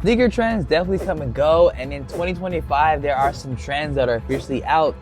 Sneaker trends definitely come and go, and in 2025 there are some trends that are officially out.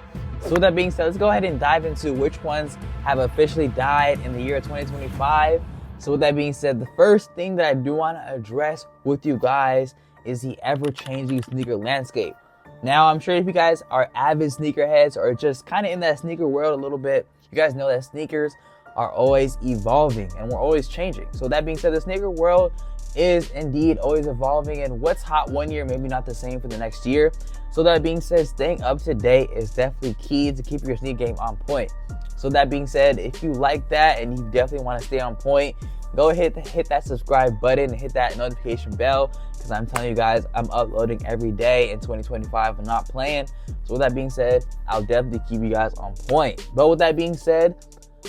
So with that being said, let's go ahead and dive into which ones have officially died in the year 2025. So with that being said, the first thing that I do want to address with you guys is the ever-changing sneaker landscape. Now, I'm sure if you guys are avid sneakerheads or just kind of in that sneaker world a little bit, you guys know that sneakers are always evolving and we're always changing. So that being said, the sneaker world is indeed always evolving, and what's hot one year maybe not the same for the next year. So that being said, staying up to date is definitely key to keep your sneaker game on point. So that being said, if you like that and you definitely want to stay on point, go ahead and hit that subscribe button and hit that notification bell, because I'm telling you guys, I'm uploading every day in 2025. I'm not playing. So with that being said, I'll definitely keep you guys on point. But with that being said,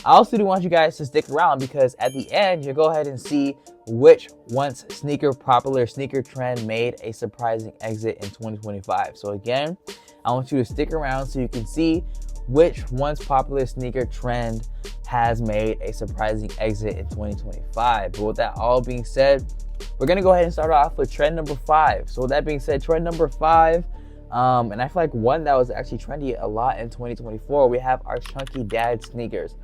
I also do want you guys to stick around, because at the end, you'll go ahead and see which once popular sneaker trend made a surprising exit in 2025. So again, I want you to stick around so you can see which once popular sneaker trend has made a surprising exit in 2025. But with that all being said, we're gonna go ahead and start off with trend number 5. So with that being said, trend number 5, and I feel like one that was actually trendy a lot in 2024, we have our chunky dad sneakers.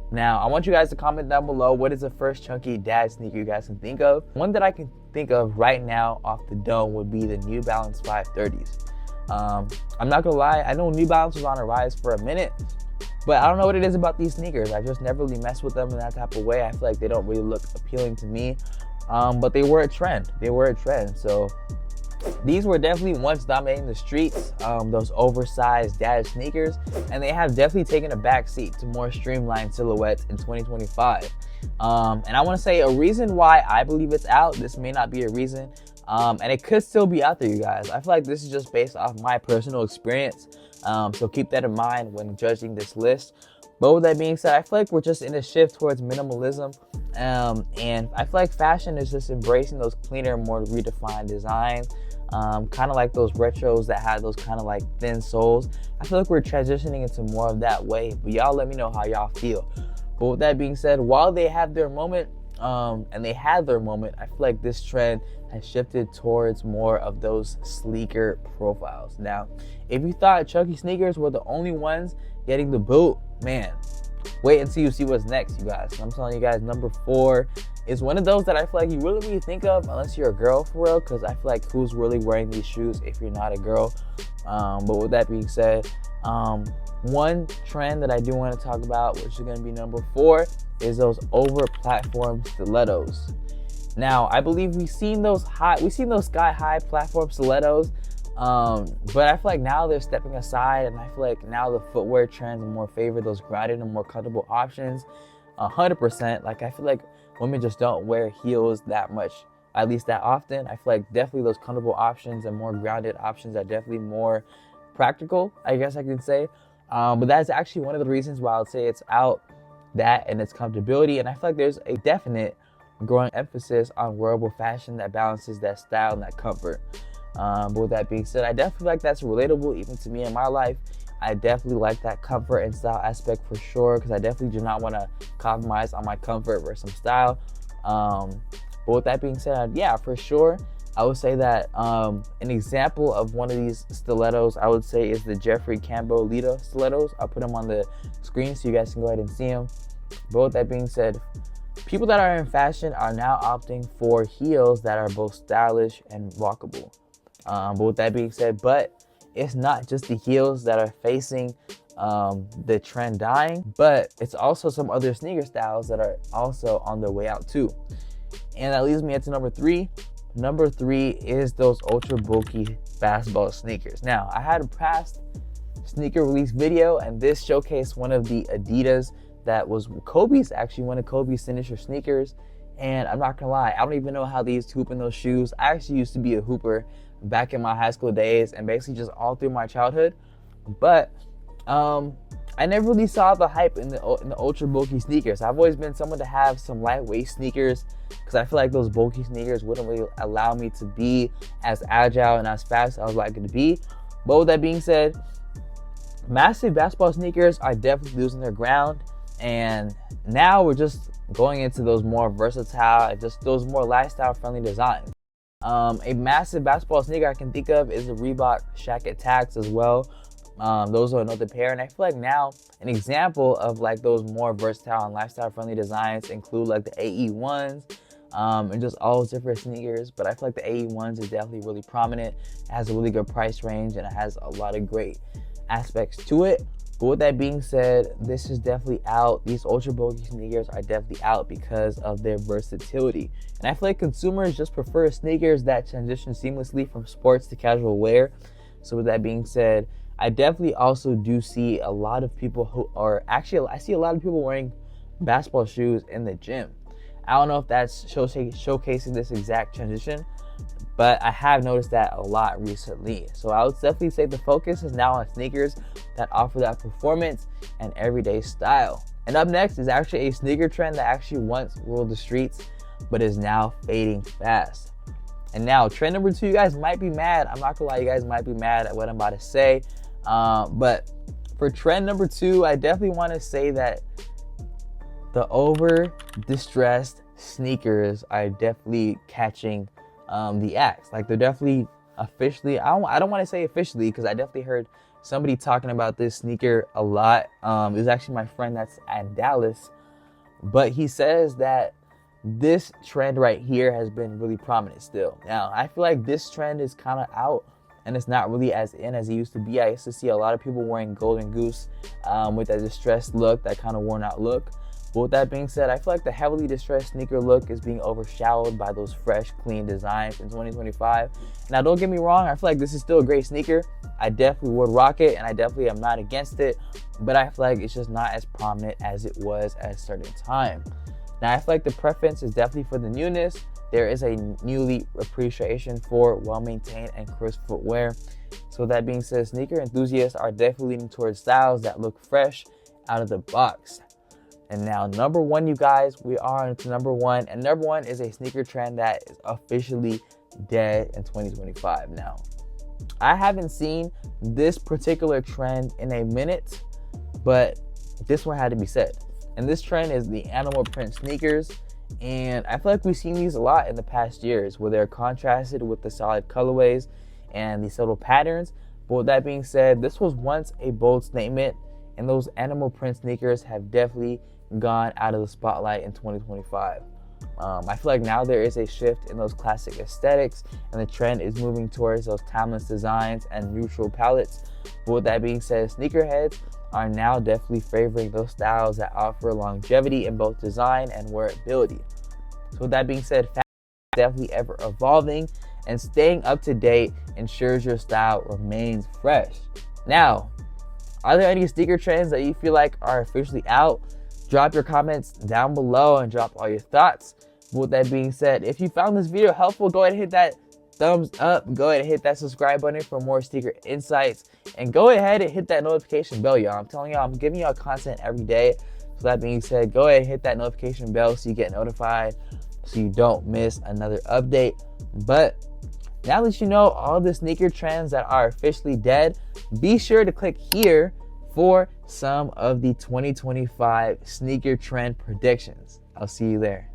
Now, I want you guys to comment down below, what is the first chunky dad sneaker you guys can think of? One that I can think of right now off the dome would be the New Balance 530s. I'm not gonna lie, I know New Balance was on a rise for a minute, but I don't know what it is about these sneakers. I just never really messed with them in that type of way. I feel like they don't really look appealing to me, but they were a trend. So these were definitely once dominating the streets, those oversized dad sneakers, and they have definitely taken a back seat to more streamlined silhouettes in 2025. And I want to say a reason why I believe it's out, this may not be a reason, and it could still be out there, you guys. I feel like this is just based off my personal experience, so keep that in mind when judging this list. But with that being said, I feel like we're just in a shift towards minimalism, and I feel like fashion is just embracing those cleaner, more redefined designs, kind of like those retros that had those kind of like thin soles. I feel like we're transitioning into more of that way, but y'all let me know how y'all feel. But with that being said, while they have their moment, and they had their moment, I feel like this trend has shifted towards more of those sleeker profiles. Now, if you thought chunky sneakers were the only ones getting the boot, man, wait until you see what's next, you guys. I'm telling you guys, number 4 is one of those that I feel like you really think of unless you're a girl, for real, because I feel like who's really wearing these shoes if you're not a girl? But with that being said, one trend that I do want to talk about, which is going to be number 4, is those over-platform stilettos. Now, I believe we've seen those sky-high platform stilettos, but I feel like now they're stepping aside, and I feel like now the footwear trends more favor those grounded and more comfortable options. 100%. Like, I feel like women just don't wear heels that much, at least that often. I feel like definitely those comfortable options and more grounded options are definitely more practical, I guess I can say. But that's actually one of the reasons why I would say it's out, that and its comfortability. And I feel like there's a definite growing emphasis on wearable fashion that balances that style and that comfort. But with that being said, I definitely like that's relatable even to me in my life. I definitely like that comfort and style aspect for sure, because I definitely do not want to compromise on my comfort versus some style. But with that being said, yeah, for sure, I would say that an example of one of these stilettos, I would say, is the Jeffrey Campbell Lita stilettos. I'll put them on the screen so you guys can go ahead and see them. But with that being said, people that are in fashion are now opting for heels that are both stylish and walkable. But with that being said, it's not just the heels that are facing the trend dying, but it's also some other sneaker styles that are also on their way out too. And that leads me into number 3. Number 3 is those ultra bulky basketball sneakers. Now, I had a past sneaker release video, and this showcased one of the Adidas that was Kobe's, actually one of Kobe's signature sneakers. And I'm not gonna lie, I don't even know how they used to hoop in those shoes. I actually used to be a hooper back in my high school days and basically just all through my childhood. But I never really saw the hype in the ultra bulky sneakers. I've always been someone to have some lightweight sneakers, because I feel like those bulky sneakers wouldn't really allow me to be as agile and as fast as I would like it to be. But with that being said, massive basketball sneakers are definitely losing their ground, and now we're just going into those more versatile, just those more lifestyle friendly designs. A massive basketball sneaker I can think of is the Reebok Shaq Attacks as well. Those are another pair, and I feel like now an example of like those more versatile and lifestyle friendly designs include like the AE1s, and just all those different sneakers. But I feel like the AE1s is definitely really prominent. It has a really good price range and it has a lot of great aspects to it. But with that being said, this is definitely out. These ultra bulky sneakers are definitely out because of their versatility. And I feel like consumers just prefer sneakers that transition seamlessly from sports to casual wear. So with that being said, I definitely also do see a lot of people who are actually, I see a lot of people wearing basketball shoes in the gym. I don't know if that's showcasing this exact transition, but I have noticed that a lot recently. So I would definitely say the focus is now on sneakers that offer that performance and everyday style. And up next is actually a sneaker trend that actually once ruled the streets, but is now fading fast. And now trend number 2, you guys might be mad. I'm not gonna lie, you guys might be mad at what I'm about to say. But for trend number 2, I definitely want to say that the over distressed sneakers are definitely catching the axe. Like they're definitely officially, I don't want to say officially because I definitely heard somebody talking about this sneaker a lot. It was actually my friend that's at Dallas, but he says that this trend right here has been really prominent still. Now I feel like this trend is kind of out and it's not really as in as it used to be. I used to see a lot of people wearing Golden Goose with that distressed look, that kind of worn out look. But with that being said, I feel like the heavily distressed sneaker look is being overshadowed by those fresh, clean designs in 2025. Now, don't get me wrong, I feel like this is still a great sneaker. I definitely would rock it, and I definitely am not against it. But I feel like it's just not as prominent as it was at a certain time. Now, I feel like the preference is definitely for the newness. There is a newly appreciation for well-maintained and crisp footwear. So with that being said, sneaker enthusiasts are definitely leaning towards styles that look fresh out of the box. And now number 1, you guys, we are into number 1. And number 1 is a sneaker trend that is officially dead in 2025. Now, I haven't seen this particular trend in a minute, but this one had to be said. And this trend is the animal print sneakers. And I feel like we've seen these a lot in the past years where they're contrasted with the solid colorways and the subtle patterns. But with that being said, this was once a bold statement, and those animal print sneakers have definitely gone out of the spotlight in 2025. I feel like now there is a shift in those classic aesthetics, and the trend is moving towards those timeless designs and neutral palettes. But with that being said, sneakerheads are now definitely favoring those styles that offer longevity in both design and wearability. So with that being said, fashion is definitely ever evolving, and staying up to date ensures your style remains fresh. Now, are there any sneaker trends that you feel like are officially out? Drop your comments down below and drop all your thoughts. But with that being said, if you found this video helpful, go ahead and hit that thumbs up. Go ahead and hit that subscribe button for more sneaker insights. And go ahead and hit that notification bell, y'all. I'm telling y'all, I'm giving y'all content every day. So that being said, go ahead and hit that notification bell so you get notified, so you don't miss another update. But now that you know all the sneaker trends that are officially dead, be sure to click here for some of the 2025 sneaker trend predictions. I'll see you there.